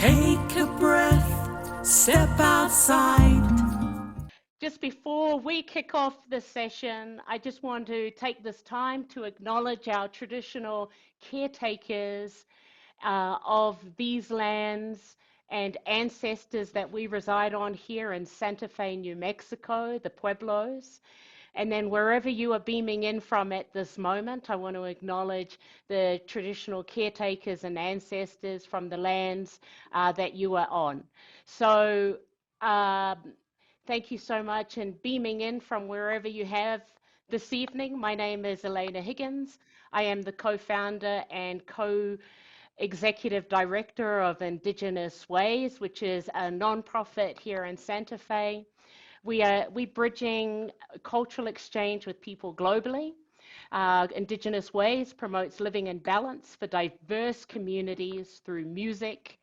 Take a breath, step outside. Just before we kick off the session, I just want to take this time to acknowledge our traditional caretakers of these lands and ancestors that we reside on here in Santa Fe, New Mexico, the Pueblos. And then wherever you are beaming in from at this moment, I want to acknowledge the traditional caretakers and ancestors from the lands that you are on. So thank you so much. And beaming in from wherever you have this evening, my name is Elena Higgins. I am the co-founder and co-executive director of IndigenousWays, which is a nonprofit here in Santa Fe. We're bridging cultural exchange with people globally. IndigenousWays promotes living in balance for diverse communities through music,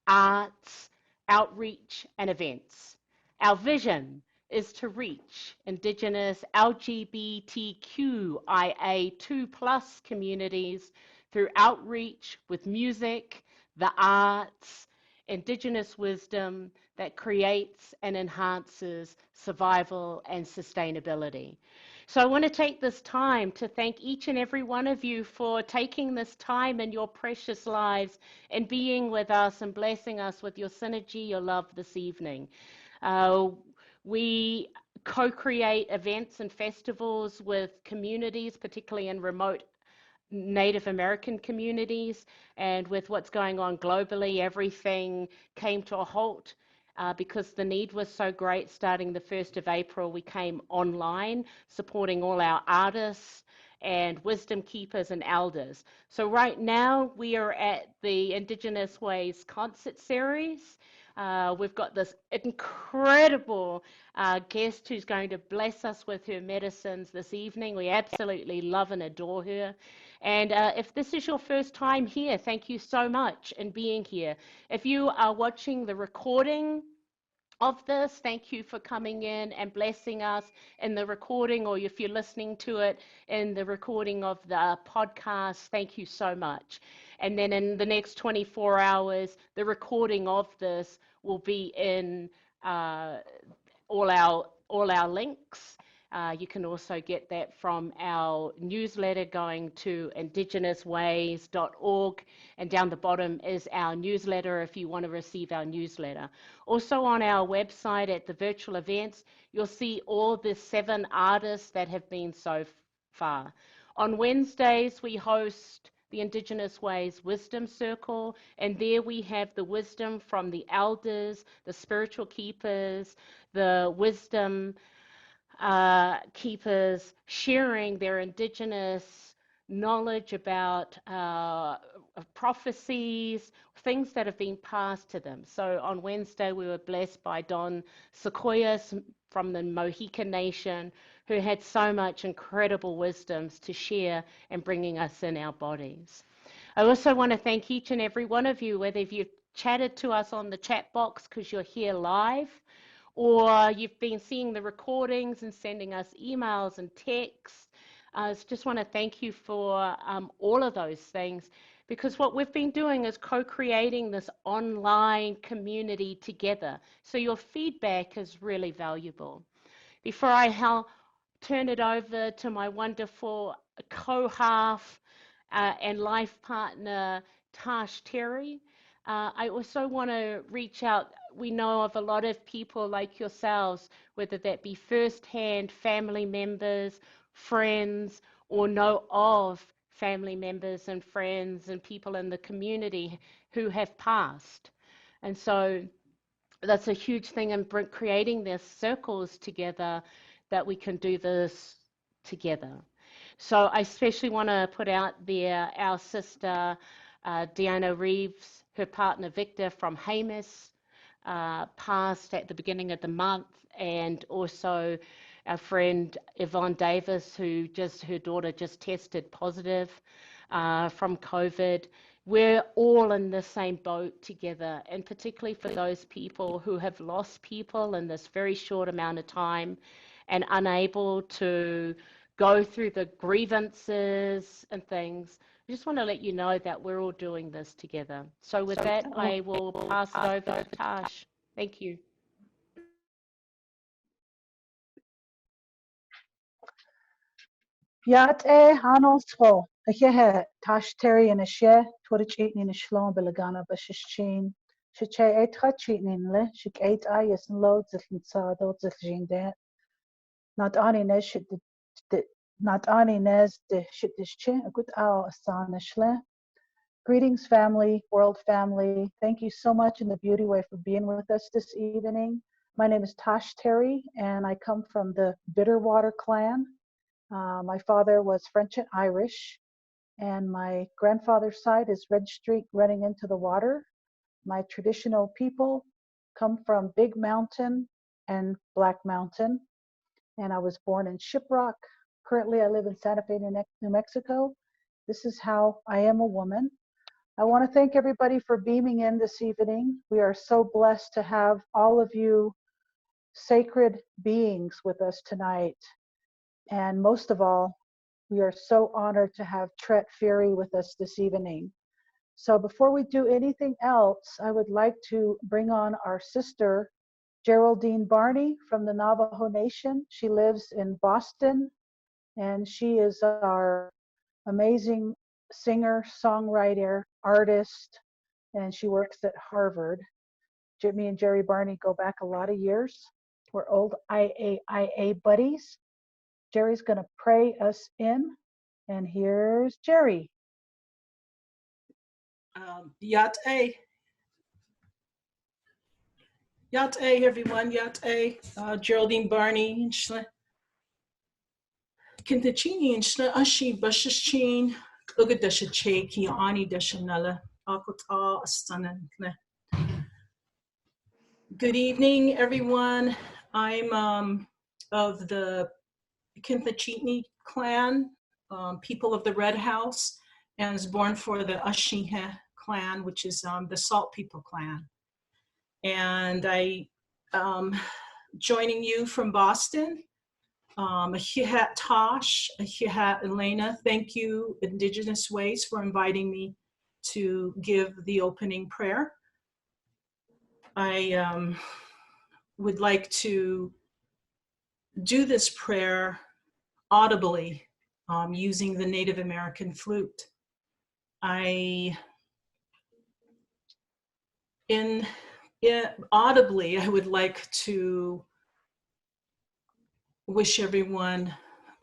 arts, outreach, and events. Our vision is to reach Indigenous LGBTQIA2+ communities through outreach with music, the arts, Indigenous wisdom that creates and enhances survival and sustainability. So I want to take this time to thank each and every one of you for taking this time in your precious lives and being with us and blessing us with your synergy, your love this evening. We co-create events and festivals with communities, particularly in remote Native American communities, and with what's going on globally, everything came to a halt because the need was so great. Starting the 1st of April, we came online, supporting all our artists and wisdom keepers and elders. So right now we are at the Indigenous Ways concert series. We've got this incredible guest who's going to bless us with her medicines this evening. We absolutely love and adore her. And if this is your first time here, thank you so much in being here. If you are watching the recording of this, thank you for coming in and blessing us in the recording, or if you're listening to it in the recording of the podcast, thank you so much. And then in the next 24 hours, the recording of this will be in all our links. You can also get that from our newsletter going to IndigenousWays.org, and down the bottom is our newsletter if you want to receive our newsletter. Also on our website at the virtual events, you'll see all the 7 artists that have been so far. On Wednesdays, we host the Indigenous Ways Wisdom Circle, and there we have the wisdom from the elders, the spiritual keepers, the wisdom keepers sharing their Indigenous knowledge about prophecies, things that have been passed to them. So on Wednesday, we were blessed by Don Sequoias from the Mohican Nation, who had so much incredible wisdoms to share and bringing us in our bodies. I also want to thank each and every one of you, whether you've chatted to us on the chat box because you're here live, or you've been seeing the recordings and sending us emails and texts. I just want to thank you for all of those things, because what we've been doing is co-creating this online community together. So your feedback is really valuable. Before I turn it over to my wonderful co-half and life partner, Tash Terry, I also want to reach out. We know of a lot of people like yourselves, whether that be first-hand family members, friends, or know of family members and friends and people in the community who have passed. And so that's a huge thing in creating these circles together, that we can do this together. So I especially want to put out there our sister, Deanna Reeves, her partner Victor from Hamas, passed at the beginning of the month, and also our friend Yvonne Davis, who her daughter just tested positive from COVID. We're all in the same boat together, and particularly for those people who have lost people in this very short amount of time and unable to go through the grievances and things. I just want to let you know that we're all doing this together. So with that, I will pass it over to Tash. Thank you. Yat hanosfo. Ahehe tashteri in a she, twitch eating in a shlom belagana bashishin. Shiche etra cheating le, shik eight ayas and loads of sado zilgin dat. Not ani nes shit not ani nes de shit dis chin, a good owl asanishle. Greetings, family, world family. Thank you so much in the Beauty Way for being with us this evening. My name is Tash Terry, and I come from the Bitterwater clan. My father was French and Irish, and my grandfather's side is Red Street running into the water. My traditional people come from Big Mountain and Black Mountain, and I was born in Shiprock. Currently, I live in Santa Fe, New Mexico. This is how I am a woman. I want to thank everybody for beaming in this evening. We are so blessed to have all of you sacred beings with us tonight. And most of all, we are so honored to have Tret Fure with us this evening. So before we do anything else, I would like to bring on our sister, Geraldine Barney from the Navajo Nation. She lives in Boston, and she is our amazing singer, songwriter, artist, and she works at Harvard. Me and Jerry Barney go back a lot of years. We're old IAIA buddies. Jerry's going to pray us in, and here's Jerry. Yat A. Yat A, everyone. Yat A. Geraldine Barney. Kintachini and Shna Ashi Bashashin. Ugadasha Che Kiani Dashanella. Akota Astanan. Good evening, everyone. I'm of the Kintachini clan, people of the Red House, and was born for the Ashihe clan, which is the Salt People clan. And I joining you from Boston. Ahihat Tosh, Ahihat Elena, thank you, Indigenous Ways, for inviting me to give the opening prayer. I would like to do this prayer audibly using the Native American flute. Audibly, I would like to wish everyone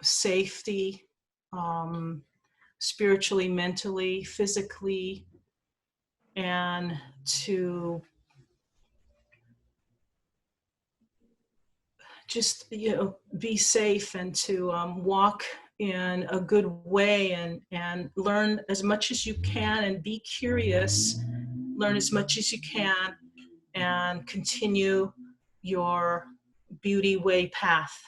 safety, spiritually, mentally, physically, and to just, be safe and to walk in a good way and learn as much as you can and be curious, learn as much as you can, and continue your beauty way path.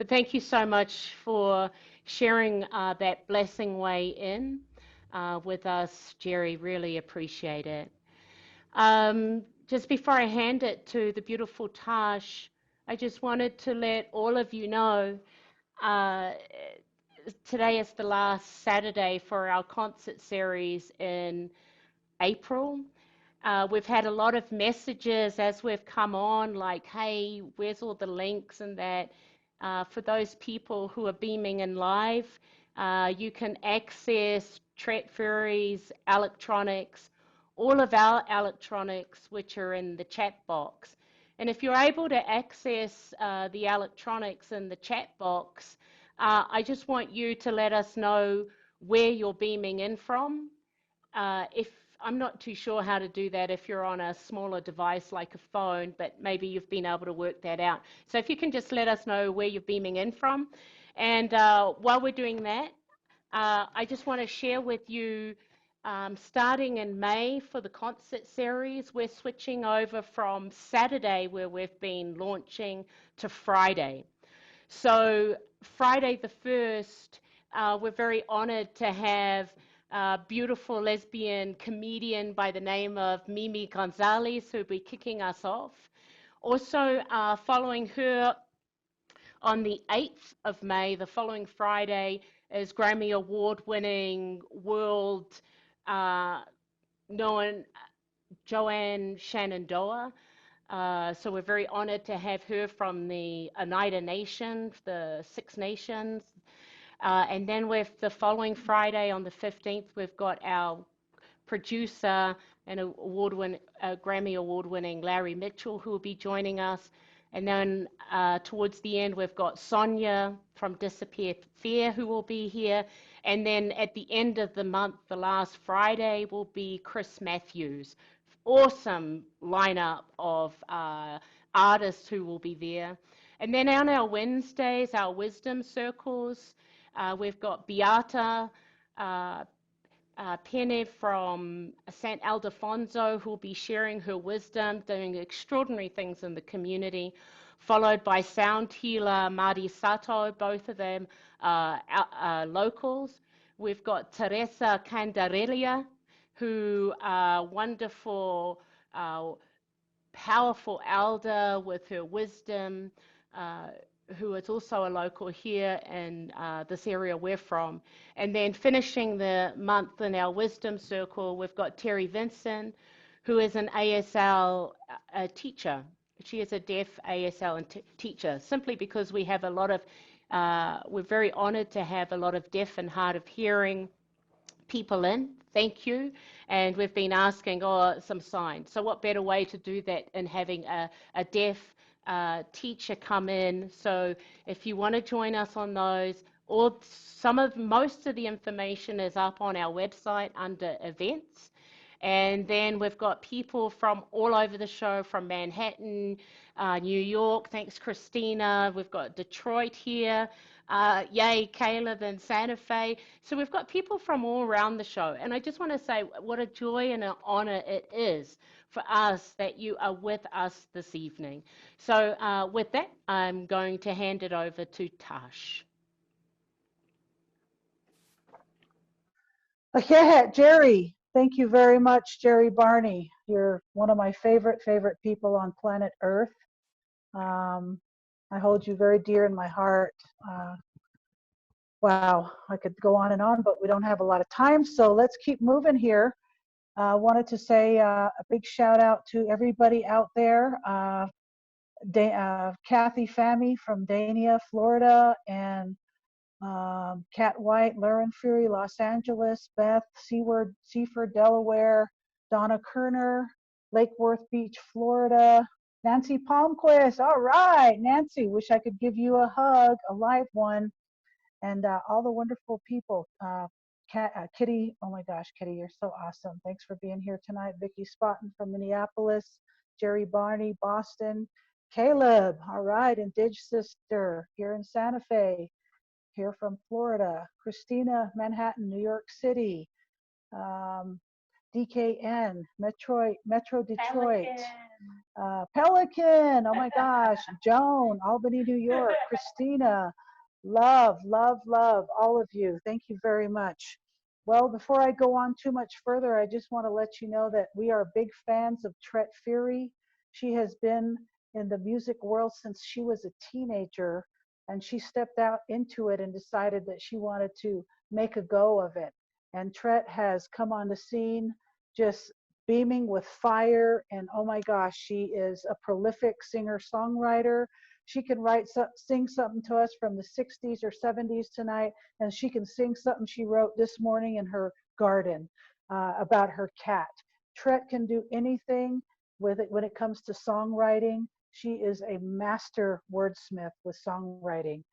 But thank you so much for sharing that blessing way in with us, Jerry. Really appreciate it. Just before I hand it to the beautiful Tash, I just wanted to let all of you know uh, today is the last Saturday for our concert series in April. We've had a lot of messages as we've come on, like, hey, where's all the links and that. For those people who are beaming in live, you can access Tret Fure's electronics, all of our electronics, which are in the chat box. And if you're able to access the electronics in the chat box, I just want you to let us know where you're beaming in from. If I'm not too sure how to do that if you're on a smaller device like a phone, but maybe you've been able to work that out. So if you can just let us know where you're beaming in from. And while we're doing that, I just want to share with you, starting in May for the concert series, we're switching over from Saturday, where we've been launching, to Friday. So Friday the 1st, we're very honored to have a beautiful lesbian comedian by the name of Mimi Gonzalez, who'll be kicking us off. Also, following her on the 8th of May, the following Friday, is Grammy Award-winning world known Joanne Shenandoah. So we're very honored to have her from the Oneida Nation, the Six Nations. And then with the following Friday on the 15th, we've got our producer and Grammy award-winning Larry Mitchell, who will be joining us. And then towards the end, we've got Sonia from Disappear Fear, who will be here. And then at the end of the month, the last Friday, will be Chris Matthews. Awesome lineup of artists who will be there. And then on our Wednesdays, our wisdom circles, we've got Beata Pene from St. Ildefonso, who will be sharing her wisdom, doing extraordinary things in the community, followed by sound healer Mari Sato, both of them locals. We've got Teresa Candarelia, who wonderful, powerful elder with her wisdom, who is also a local here in this area we're from. And then finishing the month in our wisdom circle, we've got Terry Vinson, who is an ASL teacher. She is a deaf ASL teacher, simply because we have a lot of, we're very honored to have a lot of deaf and hard of hearing people in. Thank you. And we've been asking, some signs. So what better way to do that than having a deaf teacher come in? So if you want to join us on those, or most of the information is up on our website under events. And then we've got people from all over the show, from Manhattan, New York. Thanks, Christina. We've got Detroit here. Yay, Caleb and Santa Fe. So we've got people from all around the show. And I just want to say what a joy and an honor it is for us that you are with us this evening. So with that, I'm going to hand it over to Tash. Yeah, Jerry, thank you very much, Jerry Barney. You're one of my favorite people on planet Earth. I hold you very dear in my heart. Wow, I could go on and on, but we don't have a lot of time, so let's keep moving here. Wanted to say a big shout out to everybody out there. Kathy Fahmy from Dania, Florida, and Kat White, Lauren Fury, Los Angeles, Beth Seaford, Delaware, Donna Kerner, Lake Worth Beach, Florida, Nancy Palmquist. All right, Nancy, wish I could give you a hug, a live one, and all the wonderful people. Kitty, oh my gosh, Kitty, you're so awesome. Thanks for being here tonight. Vicki Spotton from Minneapolis, Jerry Barney, Boston, Caleb, all right, and Dig Sister here in Santa Fe, here from Florida, Christina, Manhattan, New York City, DKN, Metro Detroit, Pelican, oh my gosh, Joan, Albany, New York, Christina, love, love, love, all of you. Thank you very much. Well, before I go on too much further, I just want to let you know that we are big fans of Tret Fure. She has been in the music world since she was a teenager, and she stepped out into it and decided that she wanted to make a go of it. And Tret has come on the scene just beaming with fire, and oh my gosh, she is a prolific singer-songwriter. She can sing something to us from the 60s or 70s tonight, and she can sing something she wrote this morning in her garden about her cat. Tret can do anything with it when it comes to songwriting. She is a master wordsmith with songwriting.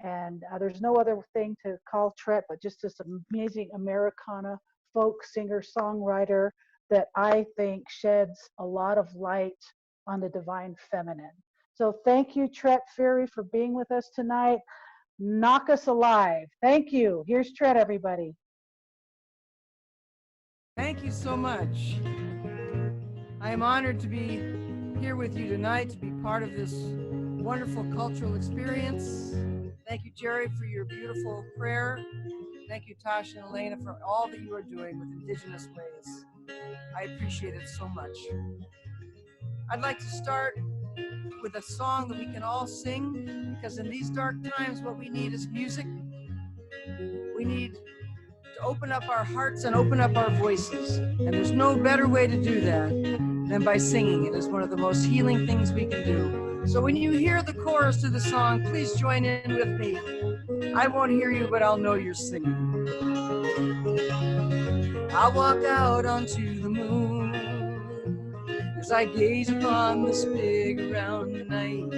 And there's no other thing to call Tret but just this amazing Americana folk singer songwriter that I think sheds a lot of light on the divine feminine. So thank you, Tret Fure, for being with us tonight. Knock us alive. Thank you. Here's Tret, everybody. Thank you so much. I am honored to be here with you tonight, to be part of this wonderful cultural experience. Thank you, Jerry, for your beautiful prayer. Thank you, Tasha and Elena, for all that you are doing with Indigenous Ways. I appreciate it so much. I'd like to start with a song that we can all sing, because in these dark times, what we need is music. We need to open up our hearts and open up our voices. And there's no better way to do that than by singing. It is one of the most healing things we can do. So when you hear the chorus to the song, please join in with me. I won't hear you, but I'll know you're singing. I'll walk out onto the moon as I gaze upon this big round night.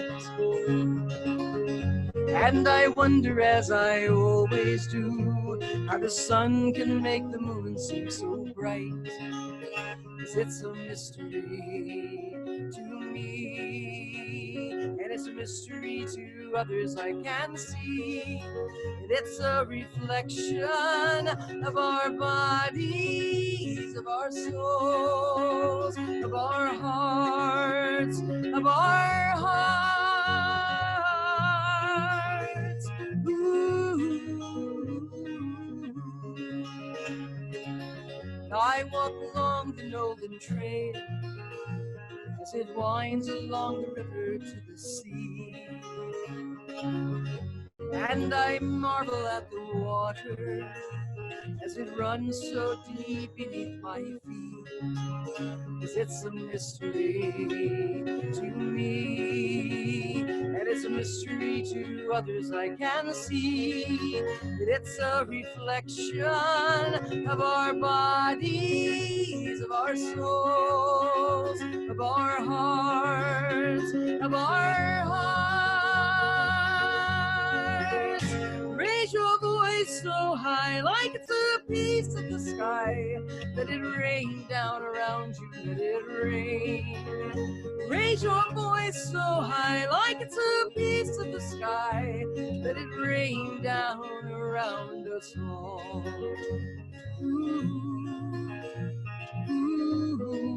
And I wonder, as I always do, how the sun can make the moon seem so bright. 'Cause it's a mystery to me, and it's a mystery to others I can see. And it's a reflection of our bodies, of our souls, of our hearts, of our hearts. Ooh. I walk along the Nolan Trail as it winds along the river to the sea, and I marvel at the water as it runs so deep beneath my feet. 'Cause it's a mystery to me, and it's a mystery to others I can see. That it's a reflection of our bodies, of our souls, of our hearts, of our hearts. Raise your voice so high, like it's a piece of the sky. Let it rain down around you, let it rain. Raise your voice so high, like it's a piece of the sky. Let it rain down around us all. Ooh, ooh.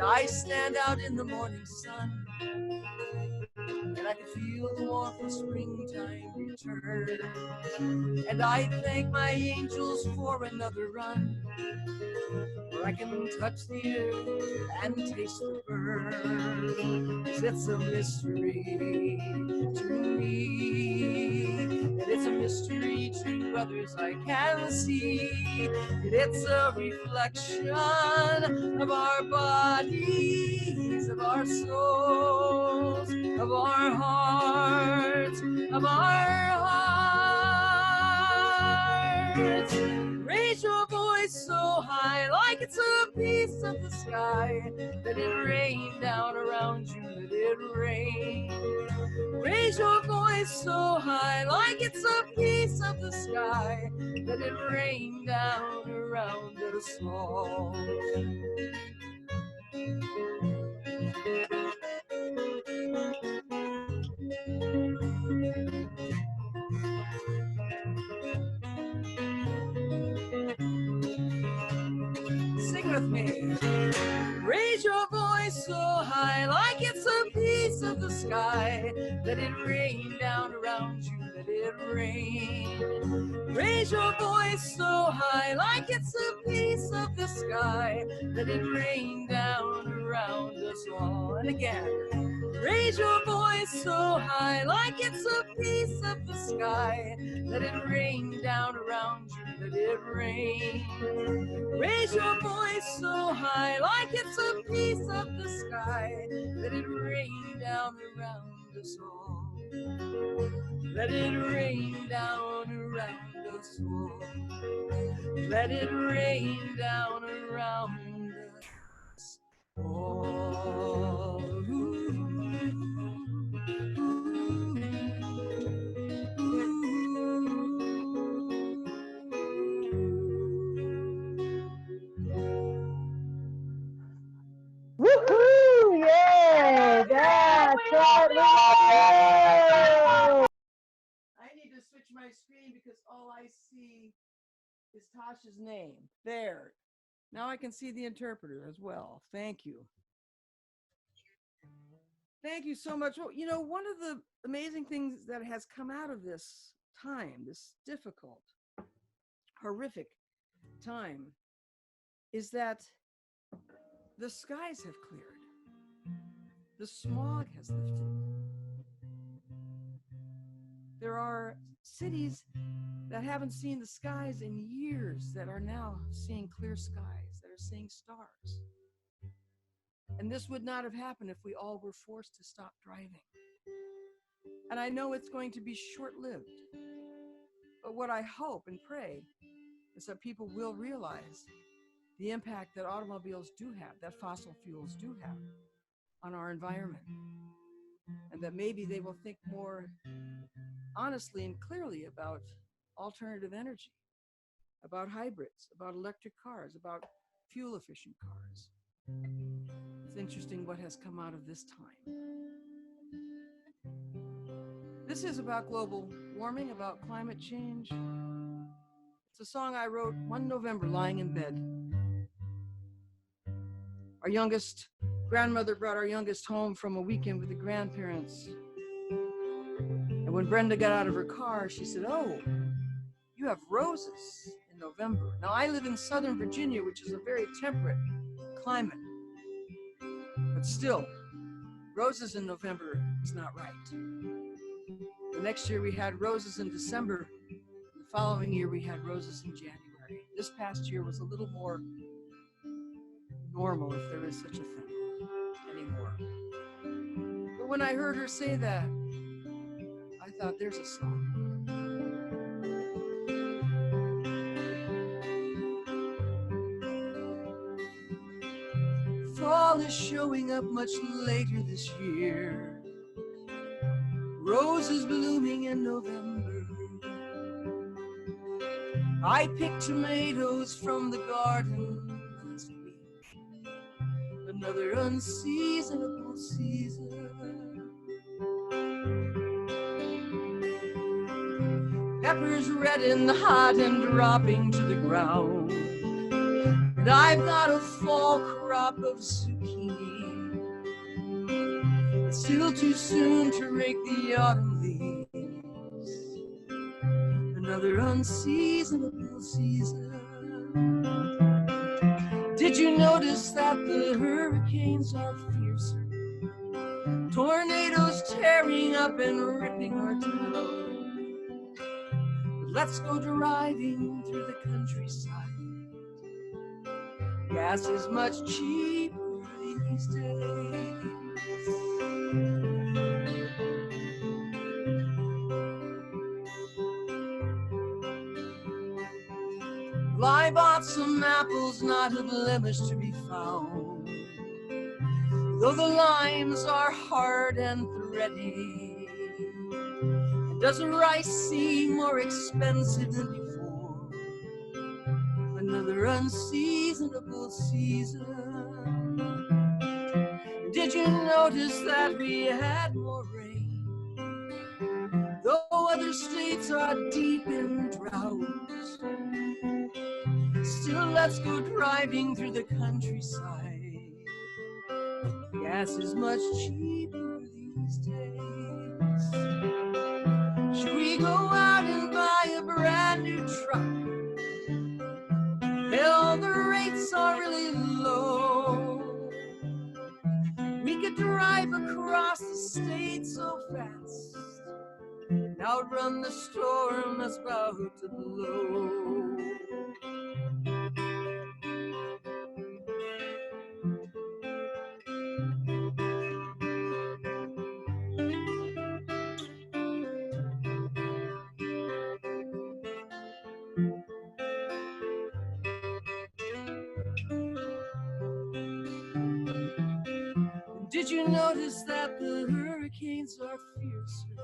I stand out in the morning sun, and I can feel the warmth of springtime return. And I thank my angels for another run, where I can touch the earth and taste the burn. 'Cause it's a mystery to me, and it's a mystery to others I can see. And it's a reflection of our bodies, of our souls, of our hearts, of our hearts. Raise your voice so high, like it's a piece of the sky. Let it rain down around you, let it rain. Raise your voice so high, like it's a piece of the sky. Let it rain down around us all. Sing with with me. Raise your voice so high, like it's a piece of the sky. Let it rain down around you, let it rain. Raise your voice so high, like it's a piece of the sky. Let it rain down around us all. And again. Raise your voice so high, like it's a piece of the sky. Let it rain down around you, let it rain. Raise your voice so high, like it's a piece of the sky. Let it rain down around us all. Let it rain down around us all. Let it rain down around us all. Woohoo! Yeah, that's right. We love you. I need to switch my screen because all I see is Tasha's name. There. Now I can see the interpreter as well. Thank you. Thank you so much. Well, you know, one of the amazing things that has come out of this time, this difficult, horrific time, is that the skies have cleared. The smog has lifted. There are cities that haven't seen the skies in years that are now seeing clear skies, that are seeing stars. And this would not have happened if we all were forced to stop driving. And I know it's going to be short-lived. But what I hope and pray is that people will realize the impact that automobiles do have, that fossil fuels do have on our environment. And that maybe they will think more honestly and clearly about alternative energy, about hybrids, about electric cars, about fuel-efficient cars. It's interesting what has come out of this time. This is about global warming, about climate change. It's a song I wrote one November lying in bed. Our youngest grandmother brought our youngest home from a weekend with the grandparents. And when Brenda got out of her car, she said, "Oh, you have roses in November." Now, I live in Southern Virginia, which is a very temperate climate. But still, roses in November is not right. The next year we had roses in December. The following year we had roses in January. This past year was a little more normal, if there is such a thing anymore. But when I heard her say that, I thought, there's a song. Fall is showing up much later this year. Roses blooming in November. I picked tomatoes from the garden last week. Another unseasonable season. Peppers red and hot and dropping to the ground. And I've got a fall crop of zucchini. It's still too soon to rake the autumn leaves. Another unseasonable season. Did you notice that the hurricanes are fiercer? Tornadoes tearing up and ripping our town. But let's go driving through the countryside. Gas is much cheaper these days. Well, I bought some apples, not a blemish to be found. Though the limes are hard and thready. And does rice seem more expensive than before? Another unseasonable season. Did you notice that we had more rain? Though other states are deep in drought, Still, let's go driving through the countryside. Gas is much cheaper these days. Should we go out and buy a brand new truck? Hell, the rates are really low. We could drive across the state so fast, outrun the storm that's about to blow. Did you notice that the hurricanes are fiercer?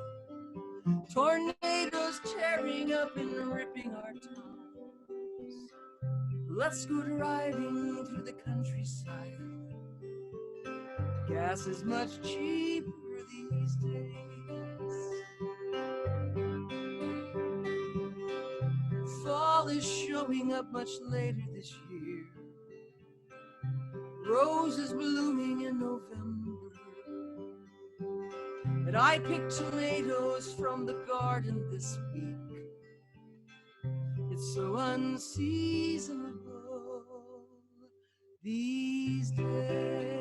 Tornadoes tearing up and ripping our towns. Let's go driving through the countryside. Gas is much cheaper these days. Fall is showing up much later this year. Roses blooming in November. But I picked tomatoes from the garden this week. It's so unseasonable these days.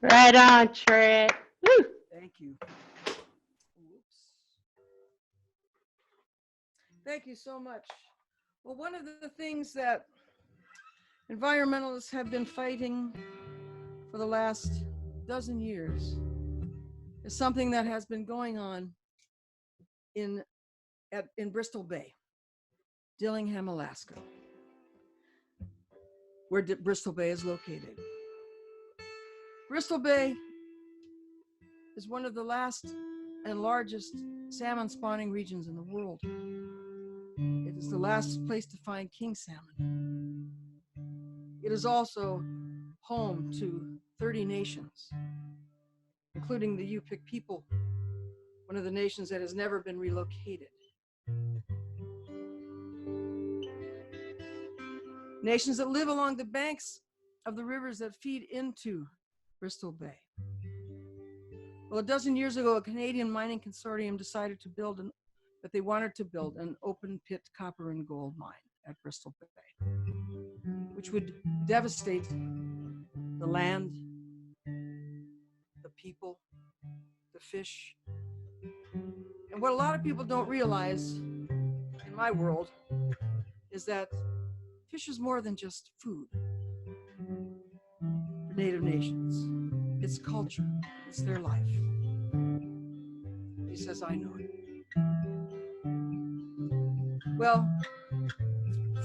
Right on, Tret. Woo! Thank you. Whoops. Thank you so much. Well, one of the things that environmentalists have been fighting for the last dozen years is something that has been going on in Bristol Bay, Dillingham, Alaska, where Bristol Bay is located. Bristol Bay is one of the last and largest salmon spawning regions in the world. It is the last place to find king salmon. It is also home to 30 nations, including the Yupik people, one of the nations that has never been relocated. Nations that live along the banks of the rivers that feed into Bristol Bay. Well, a dozen years ago, a Canadian mining consortium decided to build that they wanted to build an open pit copper and gold mine at Bristol Bay, which would devastate the land, the people, the fish. And what a lot of people don't realize in my world is that fish is more than just food for Native nations. It's culture, it's their life. He says, I know it. Well,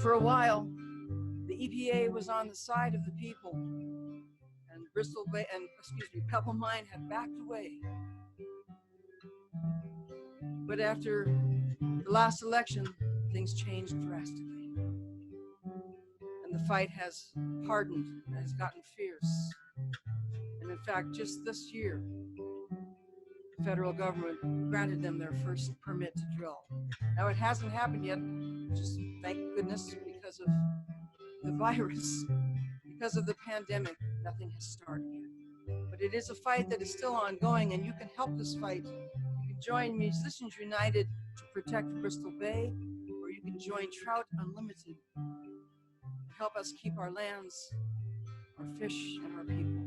for a while, the EPA was on the side of the people, and Pebble Mine had backed away. But after the last election, things changed drastically. And the fight has hardened and has gotten fierce. And in fact, just this year, the federal government granted them their first permit to drill. Now, it hasn't happened yet, just thank goodness, because of the virus, because of the pandemic, nothing has started yet. But it is a fight that is still ongoing, and you can help this fight. You can join Musicians United to protect Bristol Bay, or you can join Trout Unlimited to help us keep our lands, our fish, and our people.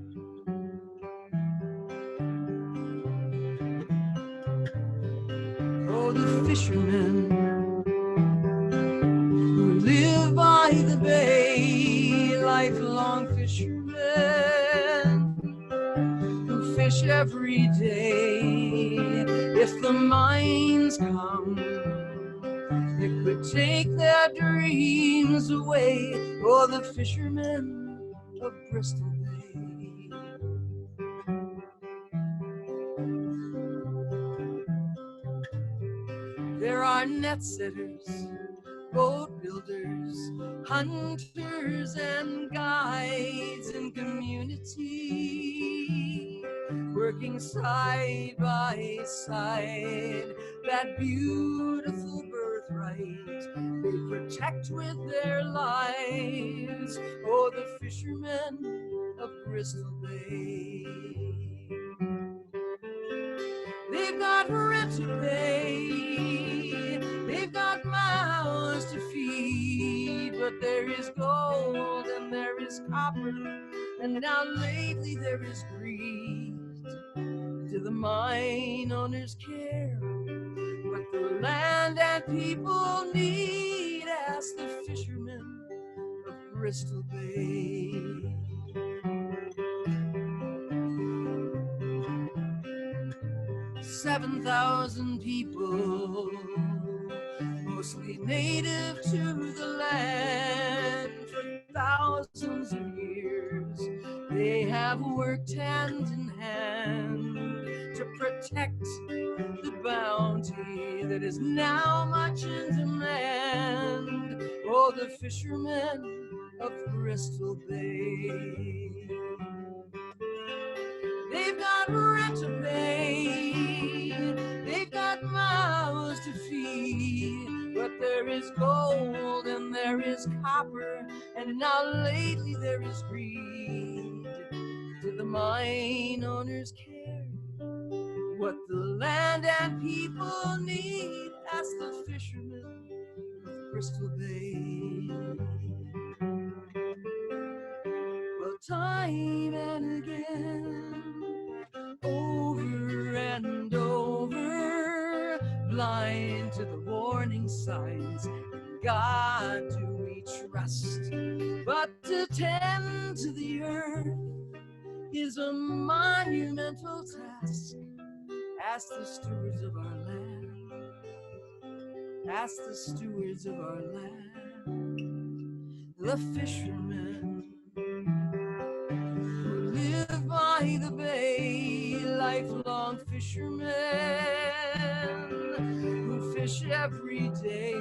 Oh, the fishermen who live by the bay, lifelong fishermen who fish every day. If the mines come, it could take their dreams away. Oh, the fishermen of Bristol Bay. There are net setters, boat builders, hunters and guides in in community, working side by side. That beautiful birthright they protect with their lives. Oh, the fishermen of Bristol Bay. They've got rent to pay, they've got mouths to feed, but there is gold and there is copper, and now lately there is greed. To the mine owner's care, what the land and people need, ask the fishermen of Bristol Bay. 7,000 people, mostly native to the land. For thousands of years, they have worked hand in hand to protect the bounty that is now much in demand. Oh, the fishermen of Bristol Bay. They've got rent to pay, they've got mouths to feed, but there is gold and there is copper, and now lately there is greed. To the mine owner's care, what the land and people need, ask the fishermen of Bristol Bay. Well, time and again, over and over, blind to the warning signs, God do we trust, but to tend to the earth is a monumental task. Ask the stewards of our land, ask the stewards of our land, the fishermen who live by the bay, lifelong fishermen who fish every day.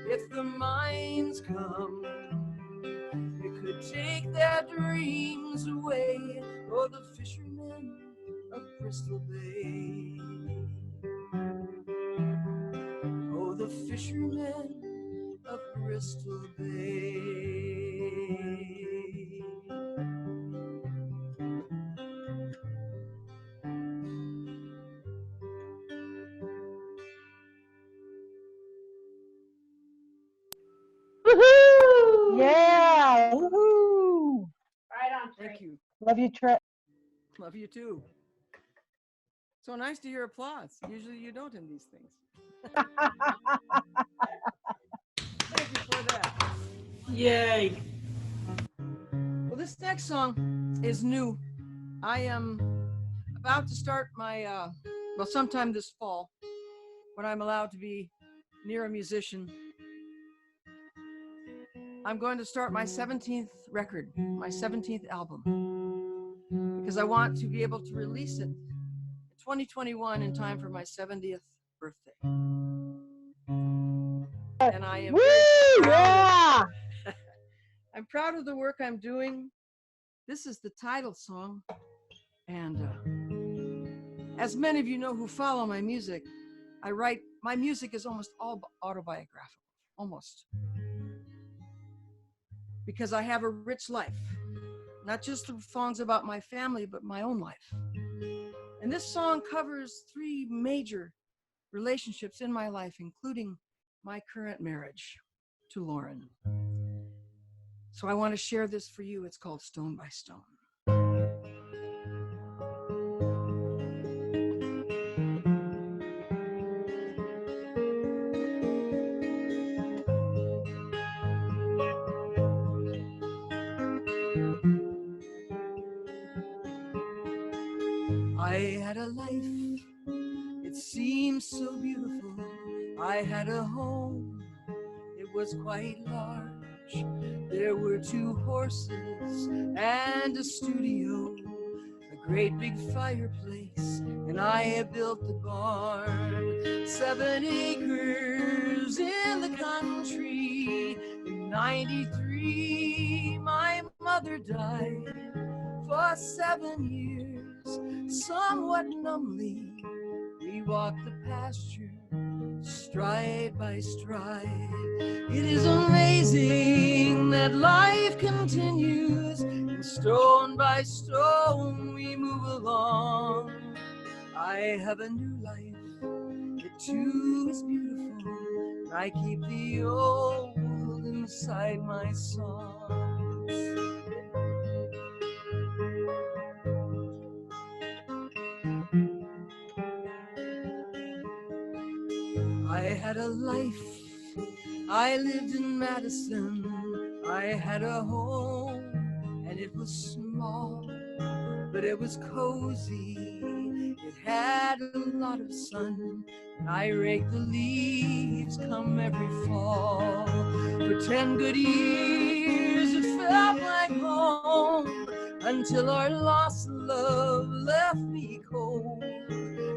If the mines come, it could take their dreams away. Oh, the fishermen of Bristol Bay. Oh, the fishermen of Bristol Bay. Woohoo! Yeah. Woohoo. Right on, Thank Tret. you. Love you, Tret. Love you too. So nice to hear applause. Usually you don't in these things. Thank you for that. Yay. Well, this next song is new. I am about to start my, well, sometime this fall, when I'm allowed to be near a musician, I'm going to start my 17th record, my 17th album, because I want to be able to release it in 2021 in time for my 70th birthday. And I am Woo! very proud Yeah. I'm proud of the work I'm doing. This is the title song. And as many of you know who follow my music, my music is almost all autobiographical, almost. Because I have a rich life, not just the songs about my family, but my own life. And this song covers 3 major relationships in my life, including my current marriage to Lauren. So I want to share this for you. It's called Stone by Stone. I had a life, it seemed so beautiful. I had a home, it was quite large. There were 2 horses and a studio, a great big fireplace, and I built the barn. 7 acres in the country. In '93, my mother mother died for 7 years. Somewhat numbly, we walked the pasture, stride by stride. It is amazing that life continues, and stone by stone we move along. I have a new life, it too is beautiful. I keep the old inside my songs. I had a life, I lived in Madison. I had a home, and it was small, but it was cozy. It had a lot of sun, and I raked the leaves come every fall. For 10 good years it felt like home, until our lost love left me cold.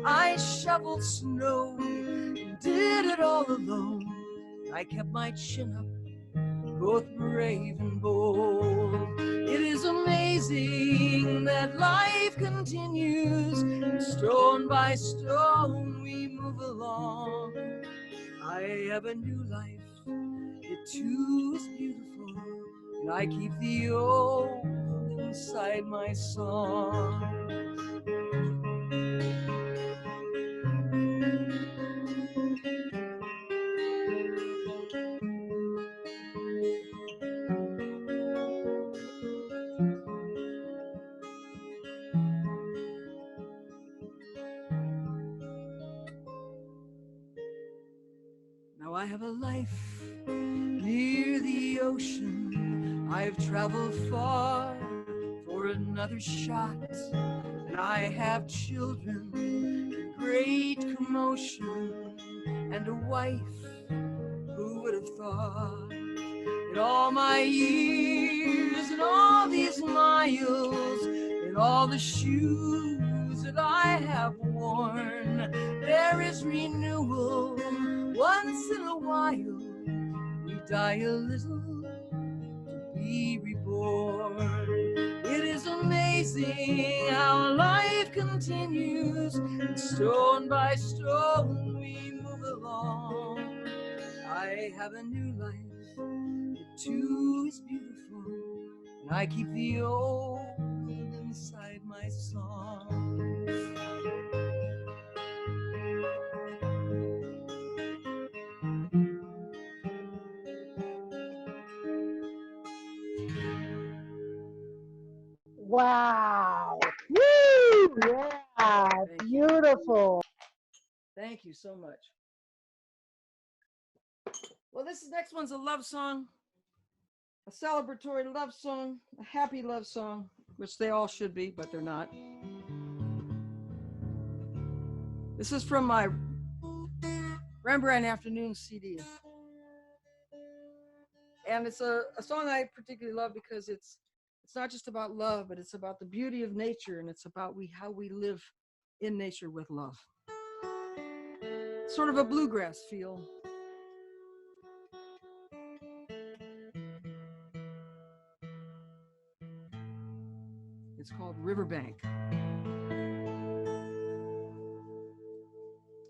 I shoveled snow and did it all alone. I kept my chin up, both brave and bold. It is amazing that life continues, and stone by stone we move along. I have a new life, it too is beautiful, and I keep the old inside my song. Now I have a life near the ocean. I've traveled far for another shot, and I have children in great commotion, and a wife. Who would have thought? In all my years, and all these miles, in all the shoes that I have worn, there is renewal once in a while. We die a little to be reborn. It is amazing how life continues, and stone by stone we move along. I have a new life, it too is beautiful, and I keep the old inside my song. Wow. Woo! Yeah, beautiful. Thank you so much. Well, this next one's a love song, a celebratory love song, a happy love song, which they all should be, but they're not. This is from my Rembrandt Afternoon CD. And it's a song I particularly love because it's not just about love, but it's about the beauty of nature, and it's about how we live in nature with love. Sort of a bluegrass feel. It's called Riverbank.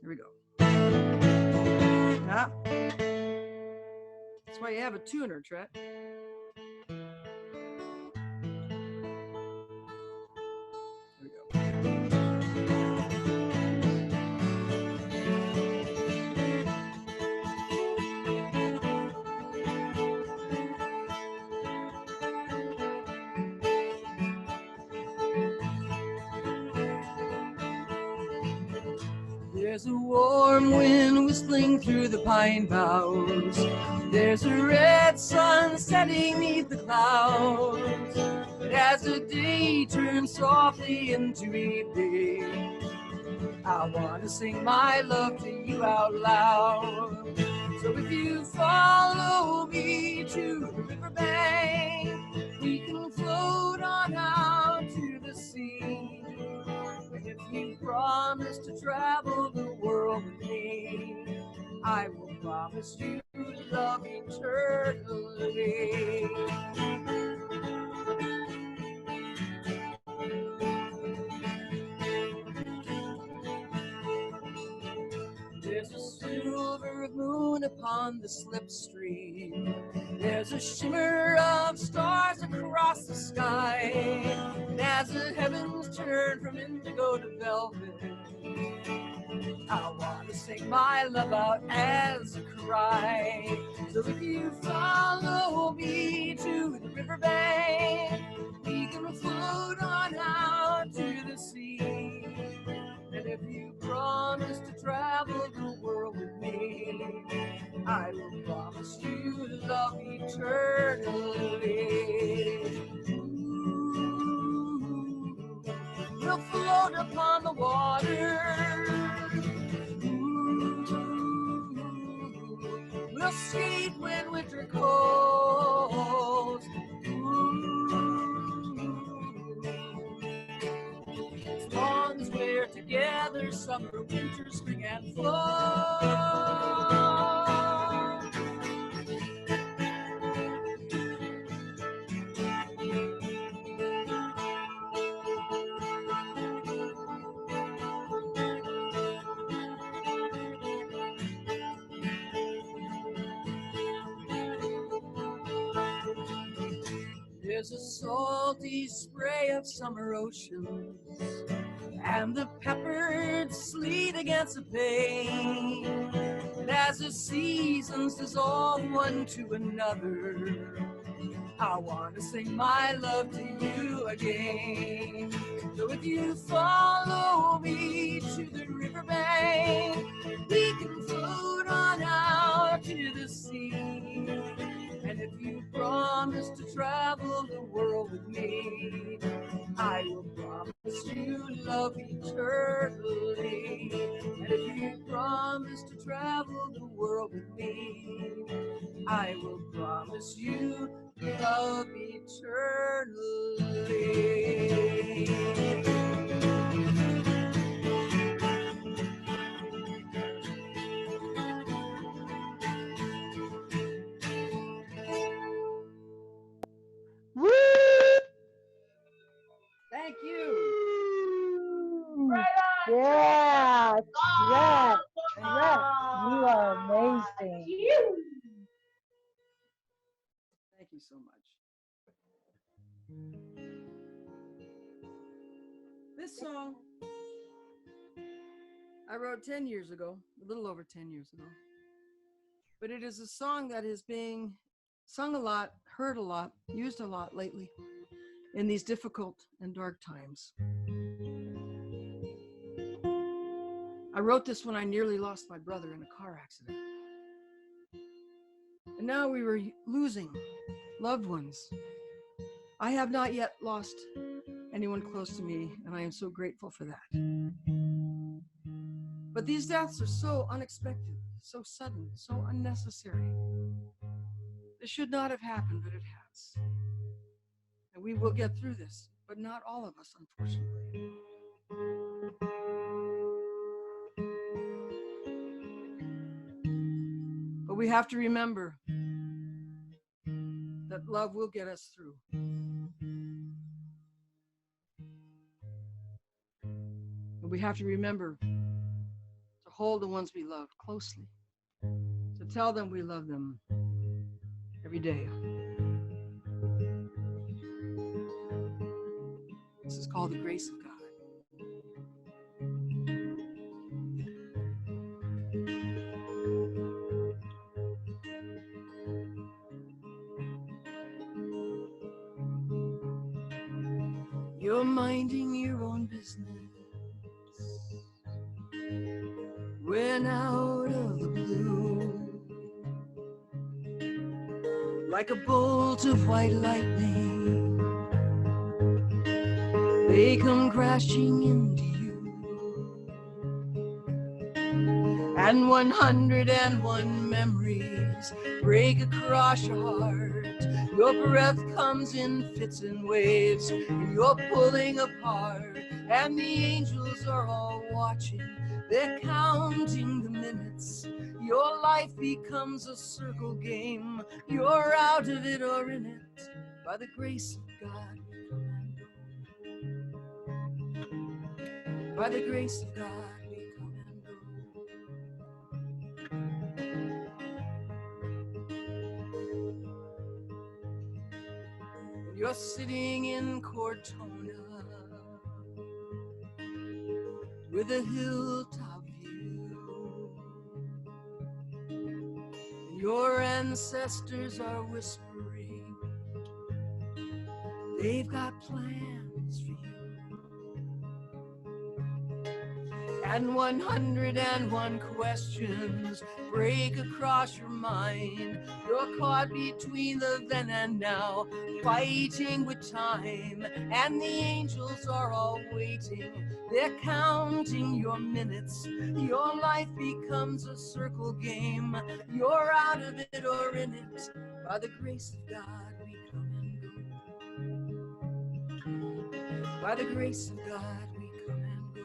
Here we go. Ah. That's why you have a tuner, Tret. There's a warm wind whistling through the pine boughs. There's a red sun setting neath the clouds. But as the day turns softly into evening, I want to sing my love to you out loud. So if you follow me to the riverbank, we can float on out to the sea. And if you promise to travel the world with me, I will promise you love eternally. silver of moon upon the slipstream. There's a shimmer of stars across the sky, and as the heavens turn from indigo to velvet, I want to sing my love out as a cry. So if you follow me to the riverbank, we can float on out to the sea. And if you promise to travel the world with me, I will promise you love eternally. Ooh, we'll float upon the water. We'll skate when winter calls. As long as we're together, summer, winter, spring, and fall. There's a salty spray of summer oceans, and the peppered sleet against the pane. And as the seasons dissolve one to another, I want to sing my love to you again. So if you follow me to the riverbank, we can float on out to the sea. And if you promise to travel the world with me, I will promise you love eternally. And if you promise to travel the world with me, I will promise you love eternally. Woo! Thank you. Yeah, Tret, Thank Tret, you are amazing. Thank you so much. This song I wrote 10 years ago, a little over 10 years ago. But it is a song that is being sung a lot, heard a lot, used a lot lately in these difficult and dark times. I wrote this when I nearly lost my brother in a car accident. And now we were losing loved ones. I have not yet lost anyone close to me, and I am so grateful for that. But these deaths are so unexpected, so sudden, so unnecessary. This should not have happened, but it has. And we will get through this, but not all of us, unfortunately. But we have to remember that love will get us through. And we have to remember to hold the ones we love closely, to tell them we love them every day. This is called the grace of God. You're minding your own business when out of the blue, like a bolt of white lightning, they come crashing into you. And 101 memories break across your heart. Your breath comes in fits and waves, and you're pulling apart. And the angels are all watching, they're counting the minutes. Your life becomes a circle game. You're out of it or in it. By the grace of God we come and go. By the grace of God we come and go. sitting in Cortona with a hilltop view. And your ancestors are whispering, they've got plans for you. And 101 questions break across your mind. You're caught between the then and now, fighting with time. And the angels are all waiting. They're counting your minutes. Your life becomes a circle game. You're out of it or in it. By the grace of God, we come and go. By the grace of God, we come and go.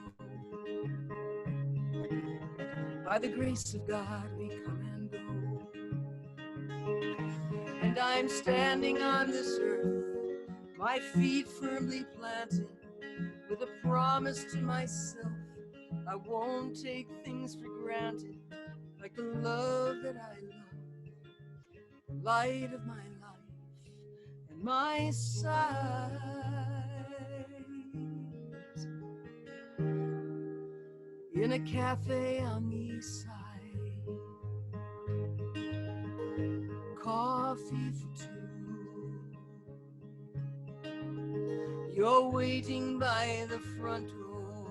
By the grace of God, we come and go. And I'm standing on this earth, my feet firmly planted, with a promise to myself, I won't take things for granted, like the love that I love, the light of my life, and my sight. In a cafe on the east side, coffee for two. You're waiting by the front door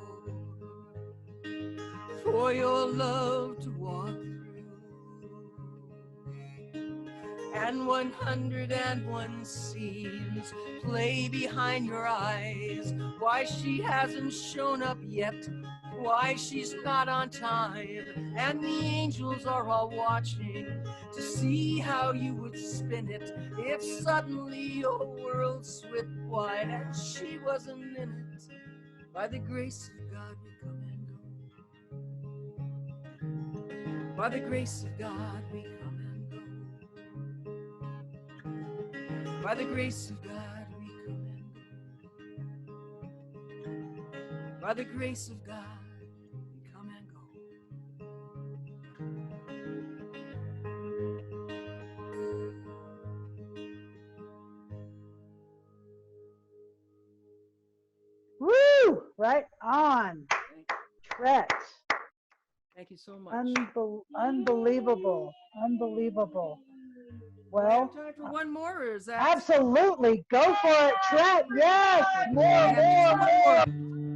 for your love to walk through. And 101 scenes play behind your eyes. Why she hasn't shown up yet, why she's not on time. And the angels are all watching to see how you would spin it if suddenly your world slipped wide and she wasn't in it. By the grace of God, we come and go. By the grace of God, we come and go. By the grace of God, we come and go. By the grace of God, we come and go. Woo! Right on. Tret. Thank you so much. Unbelievable. Unbelievable. Do I have Well, time for one more, or is that? absolutely. Go for it, Tret. Yes. More.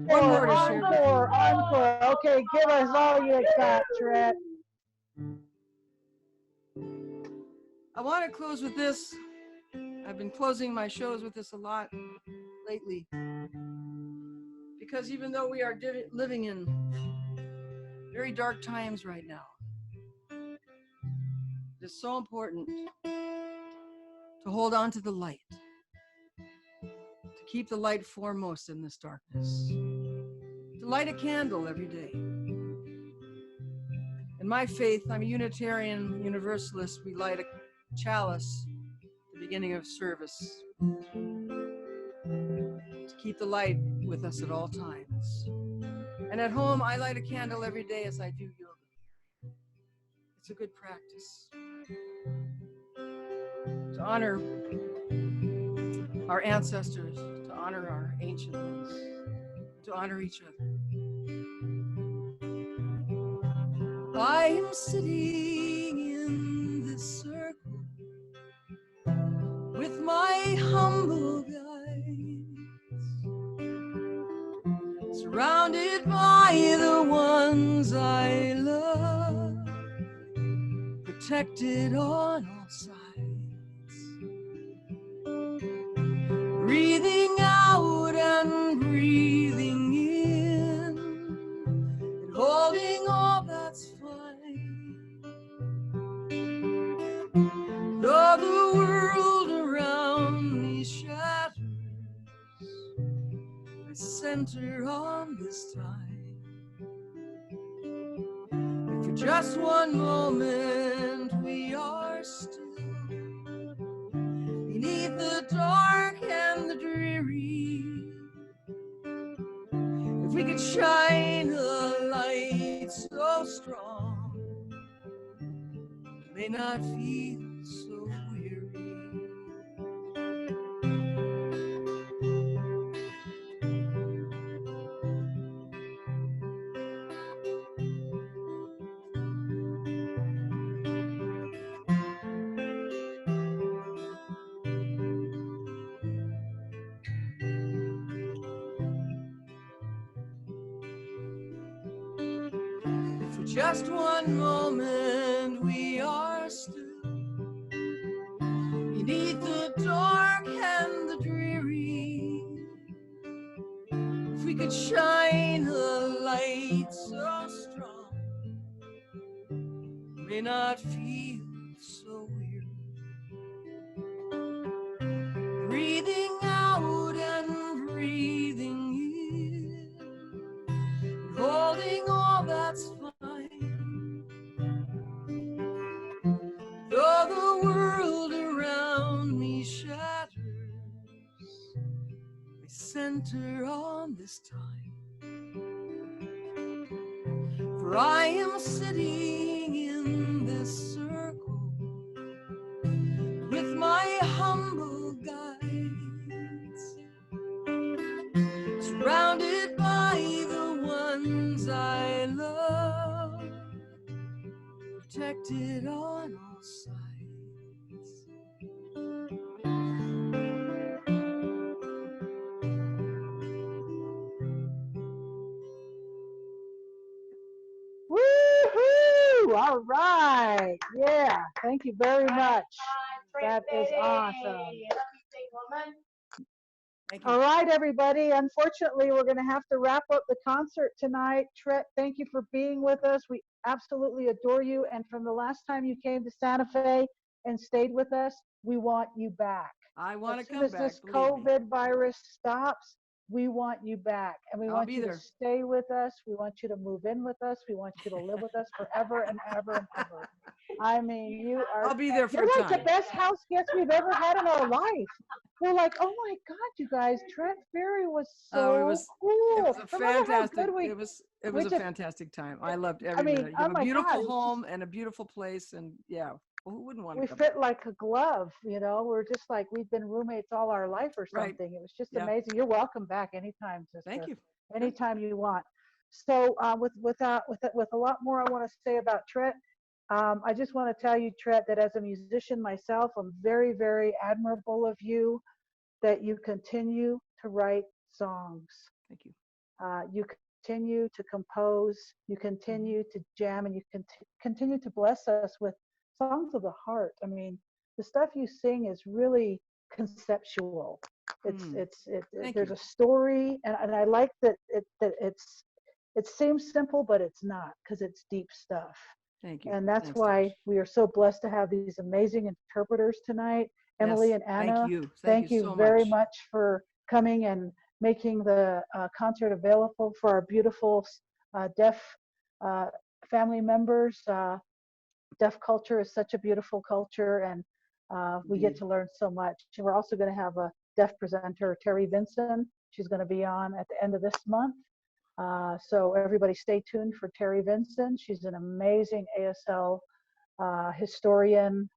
One more to share. Encore. Okay, give us all you got, Tret. I want to close with this. I've been closing my shows with this a lot lately, because even though we are living in very dark times right now, it's so important to hold on to the light, to keep the light foremost in this darkness, to light a candle every day. In my faith, I'm a Unitarian Universalist. We light a chalice at the beginning of service to keep the light with us at all times. And at home, I light a candle every day as I do yoga. It's a good practice to honor our ancestors, to honor our ancient ones, to honor each other. I am sitting in this circle with my humble guides, surrounded by the ones I love, protected on all sides, breathing out and breathing in, and holding all that's fine. Though the world around me shatters, I center on this time. If for just one moment we are still beneath the dark and the dreary, if we could shine a light so strong, may not feel so weary. just one moment we are still beneath the dark and the dreary. If we could shine a light so strong, may not feel so weary. Breathing out and breathing in, holding all that's fine. Though the world around me shatters, I center on this time. For I am sitting in this circle with my humble guides, surrounded by the ones I love, protected on all sides. Woohoo! All right. Yeah. Thank you very much. That is awesome. Thank you. All right, everybody. Unfortunately, we're going to have to wrap up the concert tonight. Tret, thank you for being with us. We absolutely adore you. And from the last time you came to Santa Fe and stayed with us, we want you back. I want to As soon come as back. this Believe me. COVID virus stops, we want you back. And we I'll want be you to there. stay with us. We want you to move in with us. We want you to live with us forever and ever and ever. I mean, you are. I'll be there for You're a like the time. best house guest we've ever had in our life. We're like, oh my God, you guys, Tret Fure was so It was cool. a No matter how fantastic. good It was we a just- fantastic time. I loved every I mean, minute. You oh have a my beautiful God, home and a beautiful place, and yeah, well, who wouldn't want we to come? fit like a glove, you know. We're just like we've been roommates all our life or Right. something. It was just Yeah. amazing. You're welcome back anytime, sister. Thank you. Anytime you want. So with a lot more I want to say about Tret, I just want to tell you, Tret, that as a musician myself, I'm very, very admirable of you that you continue to write songs. Thank you. You continue to compose, you continue to jam, and you continue to bless us with songs of the heart. I mean, the stuff you sing is really conceptual. Thank There's you. a story, and I like that it seems simple, but it's not, because it's deep stuff. Thank you. And that's Thanks, why Josh. we are so blessed to have these amazing interpreters tonight. Emily Yes, and Anna, thank you. thank you so very much. much for coming and making the concert available for our beautiful deaf family members. Deaf culture is such a beautiful culture, and we get Indeed. to learn so much. And we're also going to have a deaf presenter, Terry Vinson. She's going to be on at the end of this month. So everybody stay tuned for Terry Vinson. She's an amazing ASL historian,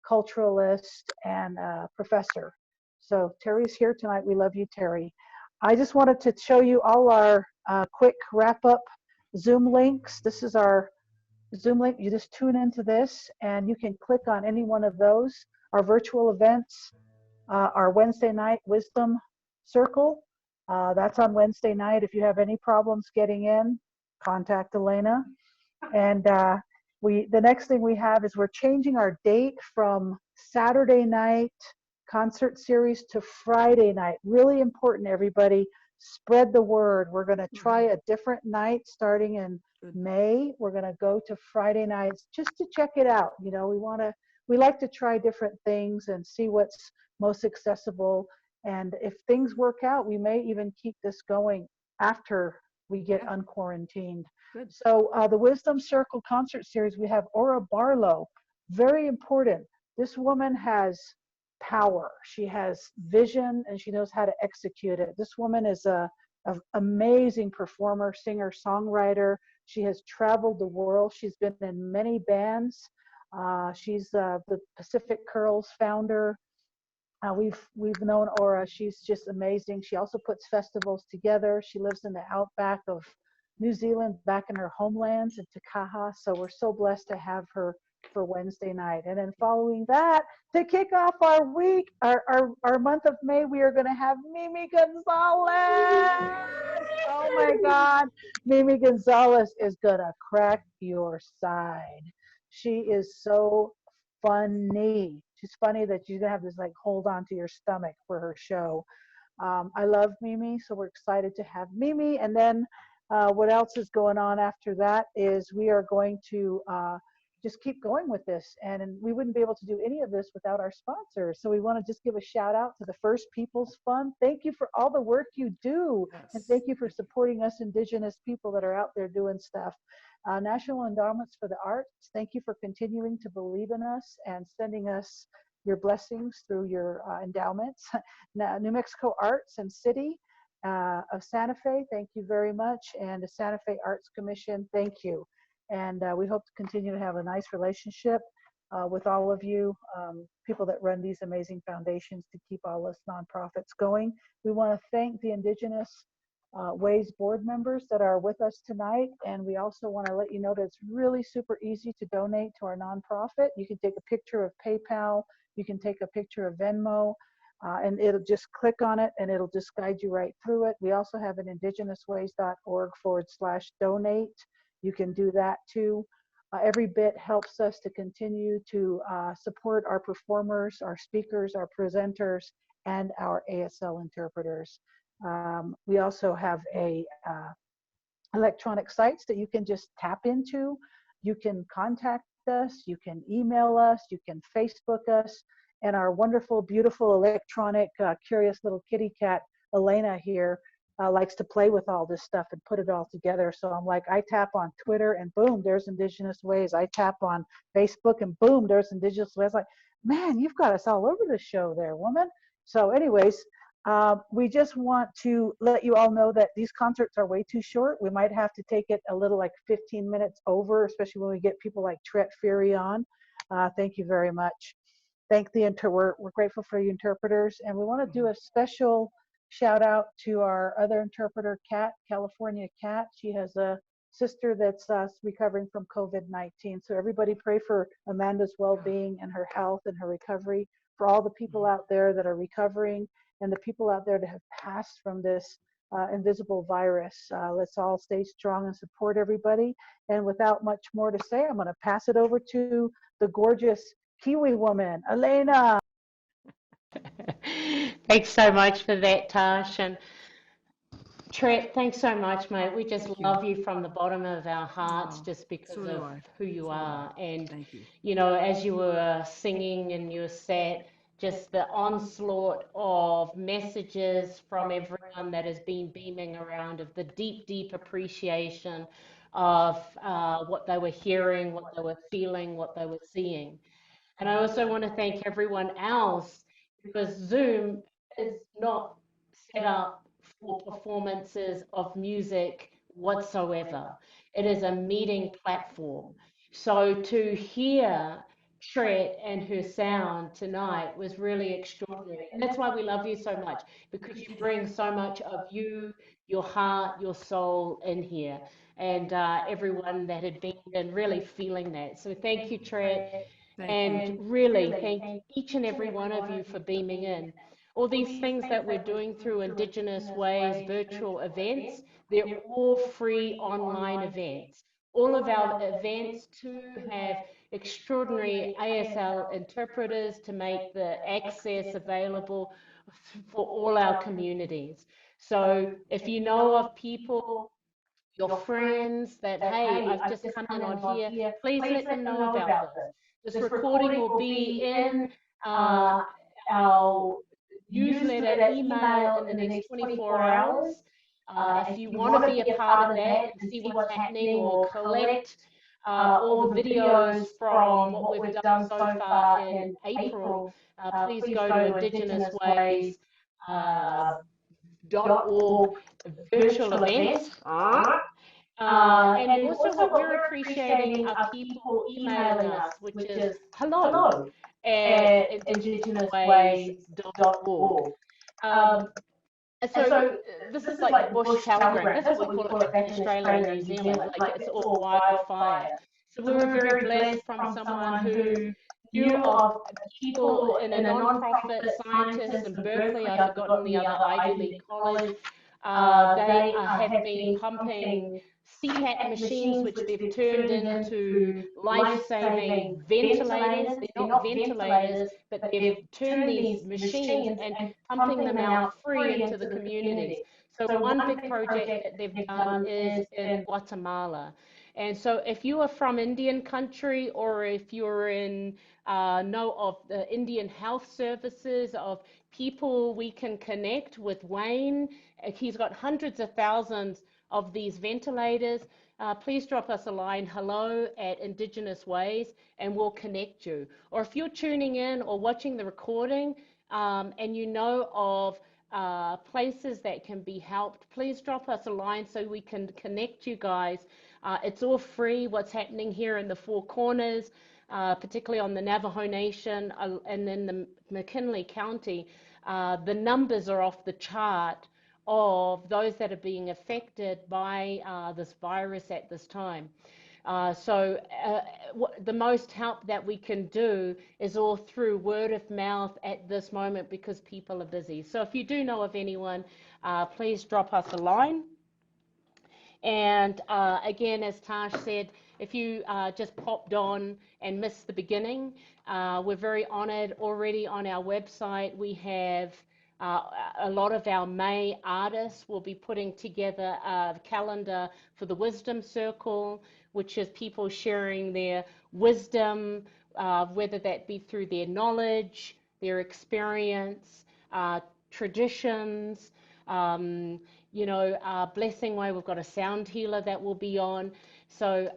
culturalist, and professor. So Terry's here tonight. We love you, Terry. I just wanted to show you all our quick wrap-up Zoom links. This is our Zoom link. You just tune into this, and you can click on any one of those. Our virtual events, our Wednesday night Wisdom Circle. That's on Wednesday night. If you have any problems getting in, contact Elena. And the next thing we have is we're changing our date from Saturday night concert series to Friday night. Really important, everybody. Spread the word. We're going to try a different night starting in May. We're going to go to Friday nights just to check it out. You know, we like to try different things and see what's most accessible. And if things work out, we may even keep this going after we get unquarantined. Good. So the Wisdom Circle concert series, we have Aura Barlow. Very important. This woman has power. She has vision, and she knows how to execute it. This woman is a amazing performer, singer, songwriter. She has traveled the world. She's been in many bands. She's the Pacific Curls founder. We've known Aura. She's just amazing. She also puts festivals together. She lives in the outback of New Zealand, back in her homelands in Te Kaha. So we're so blessed to have her for Wednesday night. And then following that, to kick off our week, our month of May, we are going to have Mimi Gonzalez. Oh my God. Mimi Gonzalez is going to crack your side. She is so funny. She's funny that you're going to have this like hold on to your stomach for her show. I love Mimi, so we're excited to have Mimi. And then what else is going on after that is we are going to just keep going with this. And we wouldn't be able to do any of this without our sponsors. So we want to just give a shout out to the First Peoples Fund. Thank you for all the work you do. Yes. And thank you for supporting us Indigenous people that are out there doing stuff. National Endowments for the Arts, thank you for continuing to believe in us and sending us your blessings through your endowments. New Mexico Arts and City of Santa Fe, thank you very much. And the Santa Fe Arts Commission, thank you. And we hope to continue to have a nice relationship with all of you, people that run these amazing foundations to keep all us nonprofits going. We want to thank the Indigenous Ways board members that are with us tonight. And we also want to let you know that it's really super easy to donate to our nonprofit. You can take a picture of PayPal, you can take a picture of Venmo, and it'll just click on it and it'll just guide you right through it. We also have an indigenousways.org/donate. You can do that too. Every bit helps us to continue to support our performers, our speakers, our presenters, and our ASL interpreters. We also have a electronic sites that you can just tap into. You can contact us, you can email us, you can Facebook us, and our wonderful, beautiful electronic, curious little kitty cat, Elena here, likes to play with all this stuff and put it all together. So I'm like, I tap on Twitter and boom, there's Indigenous Ways. I tap on Facebook and boom, there's Indigenous Ways. Like, man, you've got us all over the show there, woman. So anyways, we just want to let you all know that these concerts are way too short. We might have to take it a little like 15 minutes over, especially when we get people like Tret Fure on. Thank you very much. We're grateful for you interpreters. And we want to do a special shout out to our other interpreter, Kat, California Kat. She has a sister that's recovering from COVID-19. So everybody pray for Amanda's well-being and her health and her recovery, for all the people out there that are recovering and the people out there that have passed from this invisible virus. Let's all stay strong and support everybody. And without much more to say, I'm going to pass it over to the gorgeous Kiwi woman, Elena. Thanks so much for that, Tash. And Tret, thanks so much, mate. We just love you from the bottom of our hearts just because so do of I. who you are. And, Thank you. you know, as you were singing and you were set, just the onslaught of messages from everyone that has been beaming around of the deep, deep appreciation of what they were hearing, what they were feeling, what they were seeing. And I also want to thank everyone else because Zoom is not set up for performances of music whatsoever. It is a meeting platform. So to hear Tret and her sound tonight was really extraordinary. And that's why we love you so much, because you bring so much of you, your heart, your soul in here. And everyone that had been and really feeling that. So thank you, Tret. And really thank each and every one of you for beaming in. All these things that we're doing through Indigenous Ways virtual events, they're all free online events. All of our events too have extraordinary ASL interpreters to make the access available for all our communities. So if you know of people, your friends that, hey, I've just come in on here, please let them know about this. This recording will be in our newsletter email in the next 24 hours. If you want to be a part of that and see what's happening or collect all the videos from what we've done so far in April, please go to IndigenousWays.org virtual events. And also what we're appreciating are people emailing us, which is hello@indigenousways.org. So this is like bush telegram. That's what we call it back in Australia and New Zealand. Like it's all wildfire. So we were very blessed from someone who knew of people in a non-profit, scientists in Berkeley, I've forgotten the other Ivy League college. They have been pumping CPAP machines, which they've turned into life-saving ventilators. They're not ventilators, but they've turned these machines and pumping them out free into the communities. So one big project that they've done is in Guatemala. And so if you are from Indian country, or if you're in know of the Indian health services, of people we can connect with Wayne, he's got hundreds of thousands of these ventilators. Please drop us a line, hello@IndigenousWays, and we'll connect you. Or if you're tuning in or watching the recording and you know of places that can be helped, please drop us a line so we can connect you guys. It's all free, what's happening here in the Four Corners, particularly on the Navajo Nation and in the McKinley County. The numbers are off the chart of those that are being affected by this virus at this time. The most help that we can do is all through word of mouth at this moment, because people are busy. So if you do know of anyone, please drop us a line. And again, as Tash said, if you just popped on and missed the beginning, we're very honored. Already on our website, we have a lot of our May artists will be putting together a calendar for the Wisdom Circle, which is people sharing their wisdom, whether that be through their knowledge, their experience, traditions. Blessing Way, we've got a sound healer that will be on. So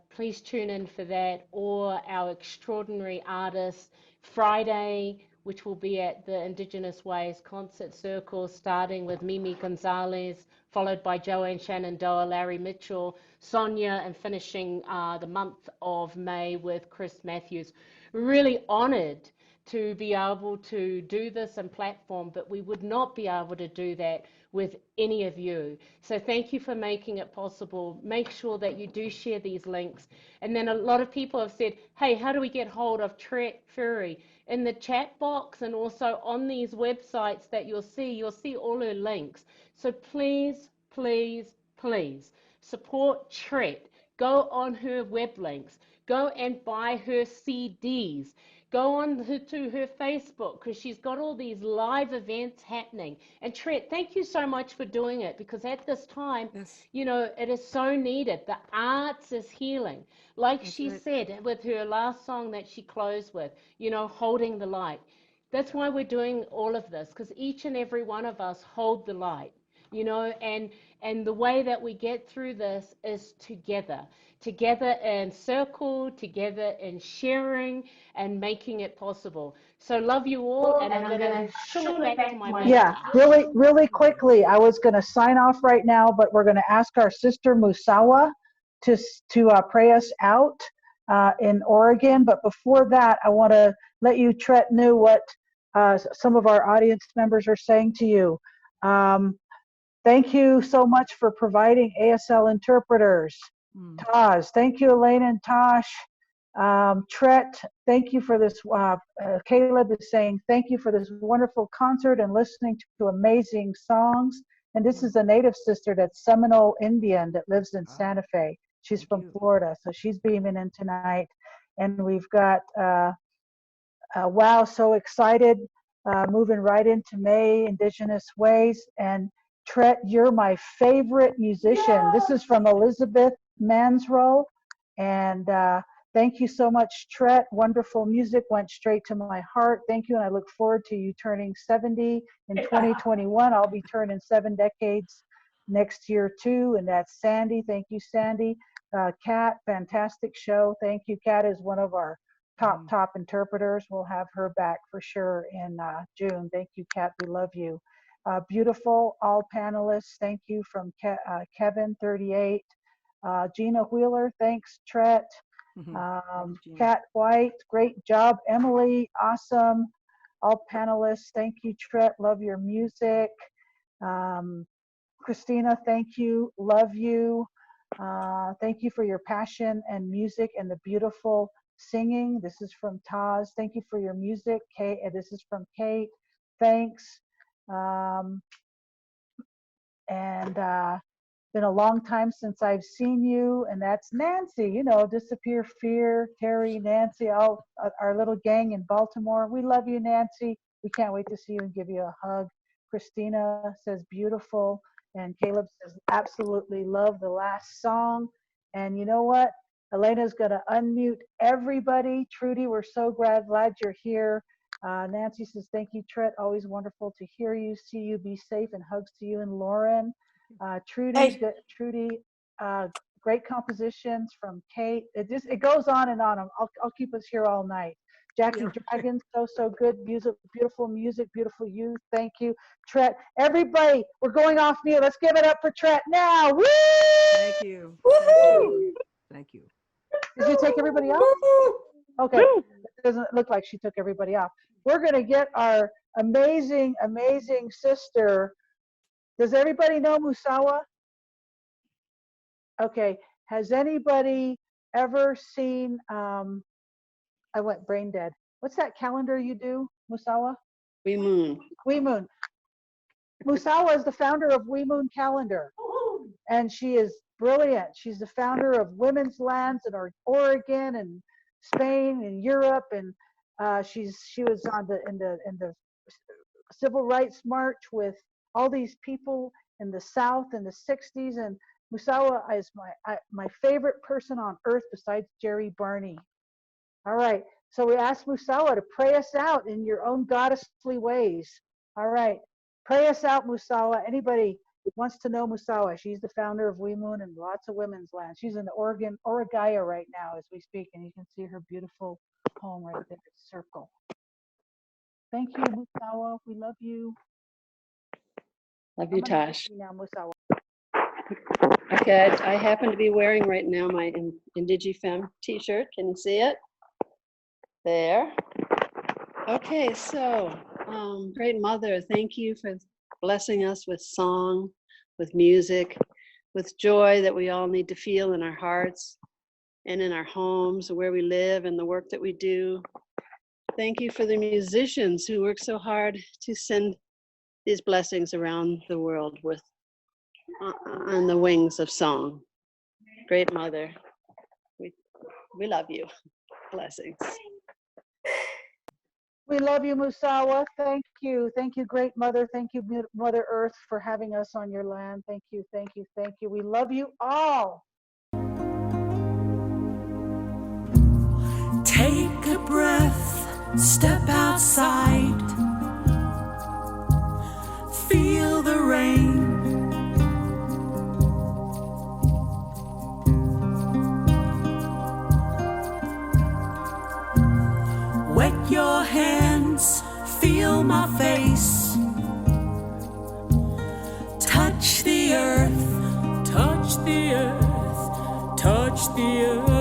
please tune in for that. Or our extraordinary artists, Friday, which will be at the Indigenous Ways Concert Circle, starting with Mimi Gonzalez, followed by Joanne Shenandoah, Larry Mitchell, Sonia, and finishing the month of May with Chris Matthews. Really honored to be able to do this and platform, but we would not be able to do that with any of you. So thank you for making it possible. Make sure that you do share these links. And then a lot of people have said, hey, how do we get hold of Tret Fure? In the chat box and also on these websites that you'll see all her links. So please, please, please support Tret. Go on her web links. Go and buy her CDs. Go on to her Facebook, because she's got all these live events happening. And Tret, thank you so much for doing it, because at this time, Yes. it is so needed. The arts is healing. Like That's she right. said with her last song that she closed with, holding the light. That's why we're doing all of this, because each and every one of us hold the light, and the way that we get through this is together in circle, together in sharing and making it possible. So love you all, and I'm going to show it back to my Yeah, really quickly, I was going to sign off right now, but we're going to ask our sister Musawa to pray us out in Oregon. But before that, I want to let you, Tret, know what some of our audience members are saying to you. Thank you so much for providing ASL interpreters. Taj, thank you, Elena and Tosh. Tret, thank you for this. Caleb is saying thank you for this wonderful concert and listening to amazing songs. And this is a native sister that's Seminole Indian that lives in Santa Fe. She's from Florida, so she's beaming in tonight. And we've got, wow, so excited, moving right into May, Indigenous Ways. And Tret, you're my favorite musician. This is from Elizabeth Mansrow. And thank you so much, Tret. Wonderful music went straight to my heart. Thank you, and I look forward to you turning 70 in 2021. I'll be turning 7 decades next year too, and that's Sandy. Thank you, Sandy. Kat, fantastic show. Thank you. Kat is one of our top interpreters. We'll have her back for sure in June. Thank you, Kat. We love you. Beautiful, all panelists. Thank you from Kevin, 38. Gina Wheeler, thanks, Tret. Kat White, great job. Emily, awesome. All panelists, thank you, Tret. Love your music. Christina, thank you. Love you. Thank you for your passion and music and the beautiful singing. This is from Taz. Thank you for your music. Kate, this is from Kate. Thanks. Been a long time since I've seen you, and that's Nancy, you know, Disappear Fear, Terry, Nancy, all our little gang in Baltimore. We love you, Nancy. We can't wait to see you and give you a hug. Christina says beautiful, and Caleb says absolutely love the last song. And you know what? Elena's gonna unmute everybody. Trudy, we're so glad you're here. Nancy says, thank you, Tret. Always wonderful to hear you, see you, be safe, and hugs to you and Lauren. Trudy, great compositions from Kate. It goes on and on. I'll keep us here all night. Jackie Dragon, so good music, beautiful youth. Thank you, Tret. Everybody, we're going off mute. Let's give it up for Tret now. Woo! Thank you. Thank you. Thank you. Did you take everybody off? Okay, it doesn't look like she took everybody off. We're gonna get our amazing sister. Does everybody know Musawa? Okay, has anybody ever seen, I went brain dead. What's that calendar you do, Musawa? We Moon. Musawa is the founder of We Moon Calendar, and she is brilliant. She's the founder of Women's Lands in Oregon and Spain and Europe, and she was in the Civil Rights March with all these people in the South in the 60s, and Musawa is my favorite person on earth besides Jerry Barney. All right, so we asked Musawa to pray us out in your own goddessly ways. All right, pray us out, Musawa. Anybody wants to know Musawa? She's the founder of We Moon and lots of women's land. She's in Oregaya right now as we speak, and you can see her beautiful home right there, circle. Thank you, Musawa. We love you. Love you, Tosh. Now, Musawa. Okay, I happen to be wearing right now my IndigenousWays t-shirt. Can you see it? There. Okay, so Great Mother, thank you for blessing us with song, with music, with joy that we all need to feel in our hearts and in our homes, where we live and the work that we do. Thank you for the musicians who work so hard to send these blessings around the world with on the wings of song. Great Mother, we love you. Blessings. We love you, Musawa. Thank you, Great Mother. Thank you, Mother Earth, for having us on your land. Thank you. We love you all. Take a breath, step outside, feel the rain. Wet your hands, feel my face. Touch the earth, touch the earth, touch the earth.